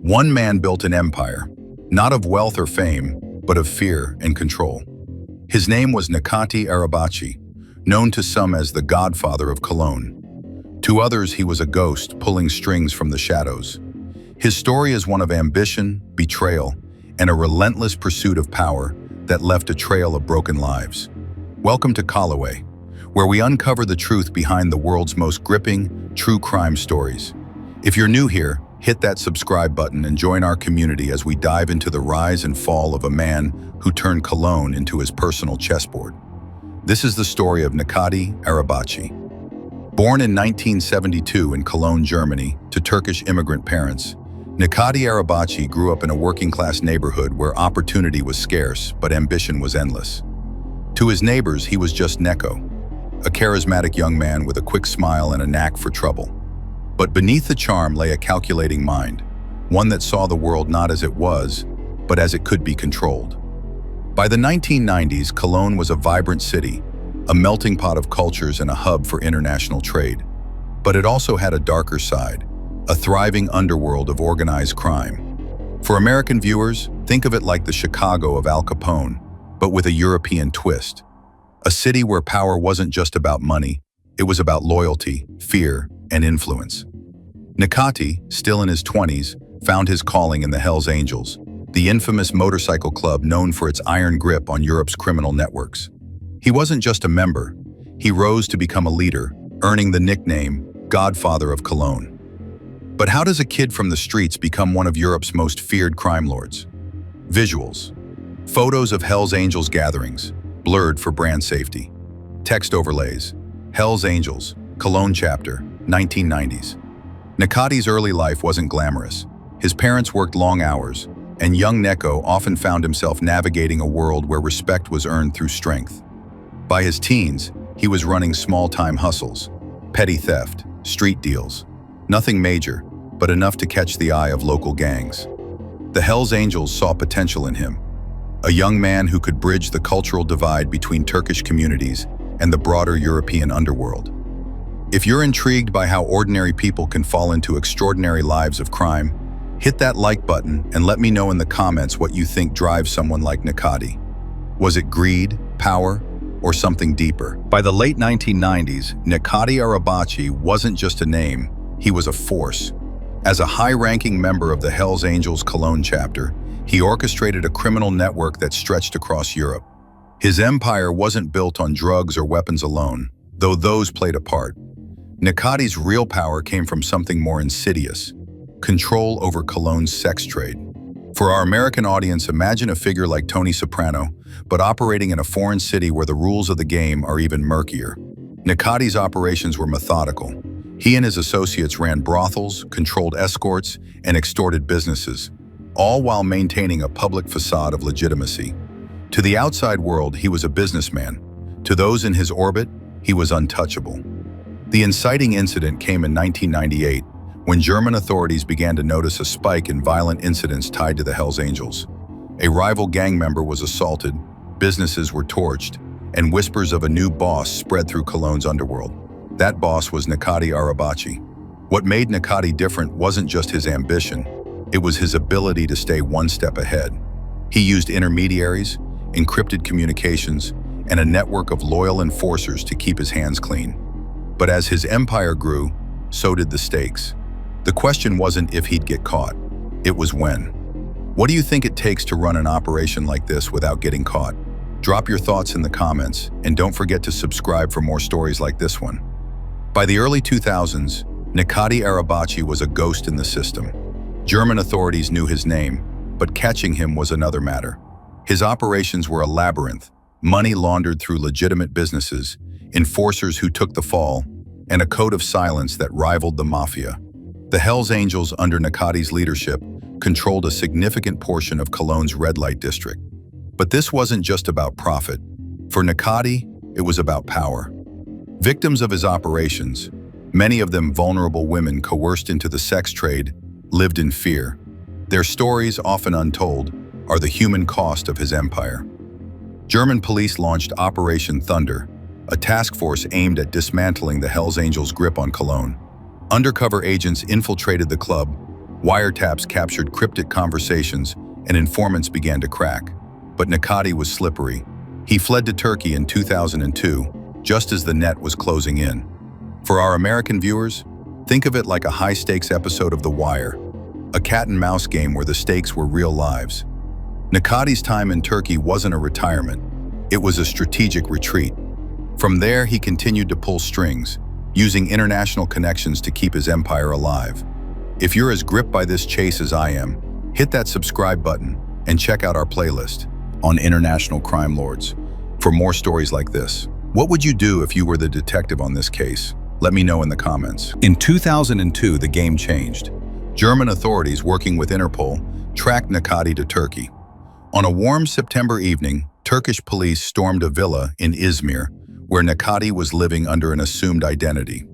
One man built an empire, not of wealth or fame, but of fear and control. His name was Necati Arabaci, known to some as the godfather of Cologne. To others, he was a ghost pulling strings from the shadows. His story is one of ambition, betrayal, and a relentless pursuit of power that left a trail of broken lives. Welcome to Callaway, where we uncover the truth behind the world's most gripping, true crime stories. If you're new here, hit that subscribe button and join our community as we dive into the rise and fall of a man who turned Cologne into his personal chessboard. This is the story of Necati Arabaci. Born in 1972 in Cologne, Germany, to Turkish immigrant parents, Necati Arabaci grew up in a working-class neighborhood where opportunity was scarce, but ambition was endless. To his neighbors, he was just Neko, a charismatic young man with a quick smile and a knack for trouble. But beneath the charm lay a calculating mind, one that saw the world not as it was, but as it could be controlled. By the 1990s, Cologne was a vibrant city, a melting pot of cultures and a hub for international trade. But it also had a darker side, a thriving underworld of organized crime. For American viewers, think of it like the Chicago of Al Capone, but with a European twist. A city where power wasn't just about money, it was about loyalty, fear, and influence. Necati, still in his 20s, found his calling in the Hells Angels, the infamous motorcycle club known for its iron grip on Europe's criminal networks. He wasn't just a member, he rose to become a leader, earning the nickname Godfather of Cologne. But how does a kid from the streets become one of Europe's most feared crime lords? Visuals. Photos of Hells Angels gatherings, blurred for brand safety. Text overlays. Hells Angels, Cologne chapter, 1990s. Necati's early life wasn't glamorous. His parents worked long hours, and young Neko often found himself navigating a world where respect was earned through strength. By his teens, he was running small-time hustles, petty theft, street deals. Nothing major, but enough to catch the eye of local gangs. The Hells Angels saw potential in him, a young man who could bridge the cultural divide between Turkish communities and the broader European underworld. If you're intrigued by how ordinary people can fall into extraordinary lives of crime, hit that like button and let me know in the comments what you think drives someone like Necati. Was it greed, power, or something deeper? By the late 1990s, Necati Arabaci wasn't just a name, he was a force. As a high-ranking member of the Hells Angels Cologne chapter, he orchestrated a criminal network that stretched across Europe. His empire wasn't built on drugs or weapons alone, though those played a part. Necati's real power came from something more insidious: control over Cologne's sex trade. For our American audience, imagine a figure like Tony Soprano, but operating in a foreign city where the rules of the game are even murkier. Necati's operations were methodical. He and his associates ran brothels, controlled escorts, and extorted businesses, all while maintaining a public facade of legitimacy. To the outside world, he was a businessman. To those in his orbit, he was untouchable. The inciting incident came in 1998, when German authorities began to notice a spike in violent incidents tied to the Hells Angels. A rival gang member was assaulted, businesses were torched, and whispers of a new boss spread through Cologne's underworld. That boss was Necati Arabaci. What made Necati different wasn't just his ambition, it was his ability to stay one step ahead. He used intermediaries, encrypted communications, and a network of loyal enforcers to keep his hands clean. But as his empire grew, so did the stakes. The question wasn't if he'd get caught, it was when. What do you think it takes to run an operation like this without getting caught? Drop your thoughts in the comments, and don't forget to subscribe for more stories like this one. By the early 2000s, Necati Arabaci was a ghost in the system. German authorities knew his name, but catching him was another matter. His operations were a labyrinth, money laundered through legitimate businesses, enforcers who took the fall, and a code of silence that rivaled the mafia. The Hells Angels, under Necati's leadership, controlled a significant portion of Cologne's red light district. But this wasn't just about profit. For Necati, it was about power. Victims of his operations, many of them vulnerable women coerced into the sex trade, lived in fear. Their stories, often untold, are the human cost of his empire. German police launched Operation Thunder, a task force aimed at dismantling the Hells Angels' grip on Cologne. Undercover agents infiltrated the club, Wiretaps captured cryptic conversations, and informants began to crack. But Necati was slippery. He fled to Turkey in 2002, just as the net was closing in. For our American viewers, think of it like a high-stakes episode of The Wire, a cat-and-mouse game where the stakes were real lives. Necati's time in Turkey wasn't a retirement, it was a strategic retreat. From there, he continued to pull strings, using international connections to keep his empire alive. If you're as gripped by this chase as I am, hit that subscribe button and check out our playlist on international crime lords for more stories like this. What would you do if you were the detective on this case? Let me know in the comments. In 2002, the game changed. German authorities working with Interpol tracked Necati to Turkey. On a warm September evening, Turkish police stormed a villa in Izmir, where Necati was living under an assumed identity.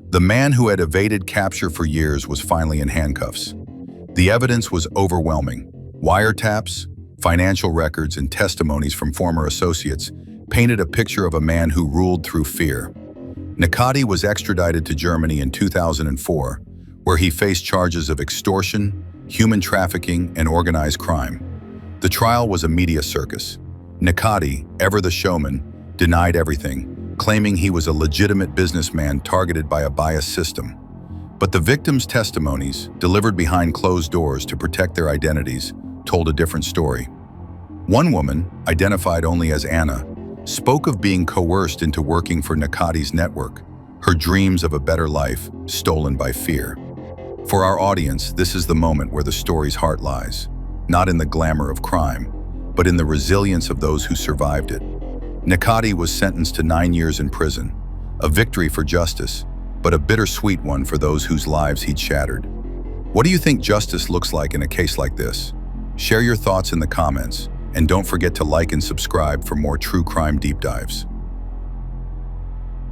The man who had evaded capture for years was finally in handcuffs. The evidence was overwhelming. Wiretaps, financial records, and testimonies from former associates painted a picture of a man who ruled through fear. Necati was extradited to Germany in 2004, where he faced charges of extortion, human trafficking, and organized crime. The trial was a media circus. Necati, ever the showman, denied everything, claiming he was a legitimate businessman targeted by a biased system. But the victims' testimonies, delivered behind closed doors to protect their identities, told a different story. One woman, identified only as Anna, spoke of being coerced into working for Necati's network, her dreams of a better life stolen by fear. For our audience, this is the moment where the story's heart lies, not in the glamour of crime, but in the resilience of those who survived it. Necati was sentenced to 9 years in prison, a victory for justice, but a bittersweet one for those whose lives he'd shattered. What do you think justice looks like in a case like this? Share your thoughts in the comments, and don't forget to like and subscribe for more true crime deep dives.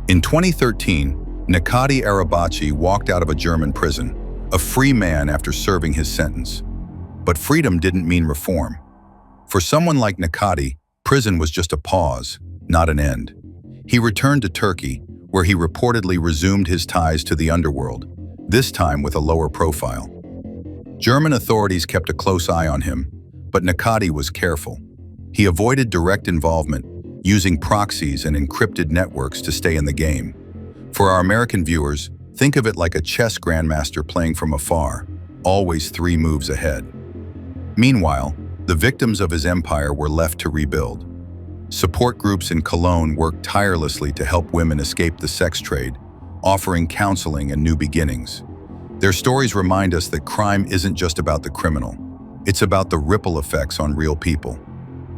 In 2013, Necati Arabaci walked out of a German prison, a free man after serving his sentence. But freedom didn't mean reform. For someone like Necati, prison was just a pause, not an end. He returned to Turkey, where he reportedly resumed his ties to the underworld, this time with a lower profile. German authorities kept a close eye on him, but Necati was careful. He avoided direct involvement, using proxies and encrypted networks to stay in the game. For our American viewers, think of it like a chess grandmaster playing from afar, always 3 moves ahead. Meanwhile, the victims of his empire were left to rebuild. Support groups in Cologne worked tirelessly to help women escape the sex trade, offering counseling and new beginnings. Their stories remind us that crime isn't just about the criminal. It's about the ripple effects on real people.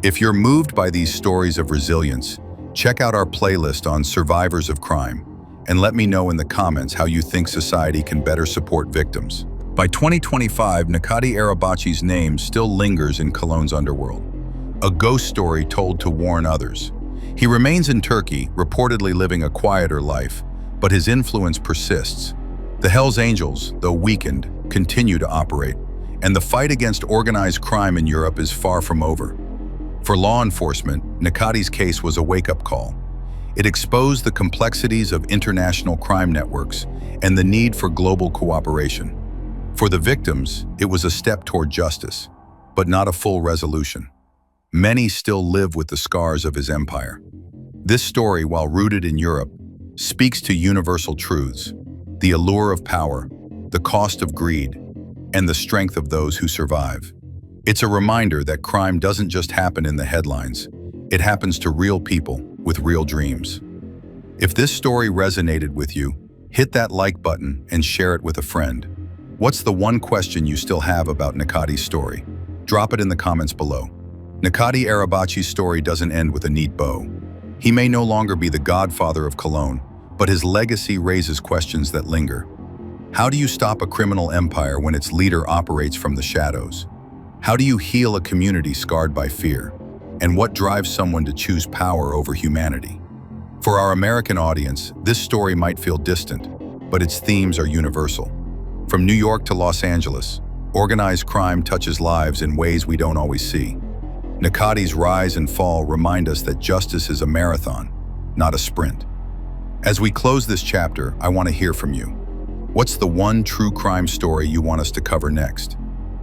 If you're moved by these stories of resilience, check out our playlist on survivors of crime, and let me know in the comments how you think society can better support victims. By 2025, Necati Arabaci's name still lingers in Cologne's underworld, a ghost story told to warn others. He remains in Turkey, reportedly living a quieter life, but his influence persists. The Hells Angels, though weakened, continue to operate, and the fight against organized crime in Europe is far from over. For law enforcement, Necati's case was a wake-up call. It exposed the complexities of international crime networks and the need for global cooperation. For the victims, it was a step toward justice, but not a full resolution. Many still live with the scars of his empire. This story, while rooted in Europe, speaks to universal truths: the allure of power, the cost of greed, and the strength of those who survive. It's a reminder that crime doesn't just happen in the headlines. It happens to real people with real dreams. If this story resonated with you, hit that like button and share it with a friend. What's the one question you still have about Necati's story? Drop it in the comments below. Necati Arabaci's story doesn't end with a neat bow. He may no longer be the godfather of Cologne, but his legacy raises questions that linger. How do you stop a criminal empire when its leader operates from the shadows? How do you heal a community scarred by fear? And what drives someone to choose power over humanity? For our American audience, this story might feel distant, but its themes are universal. From New York to Los Angeles, organized crime touches lives in ways we don't always see. Necati's rise and fall remind us that justice is a marathon, not a sprint. As we close this chapter, I want to hear from you. What's the one true crime story you want us to cover next?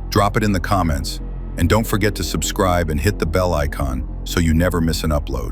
Drop it in the comments, and don't forget to subscribe and hit the bell icon so you never miss an upload.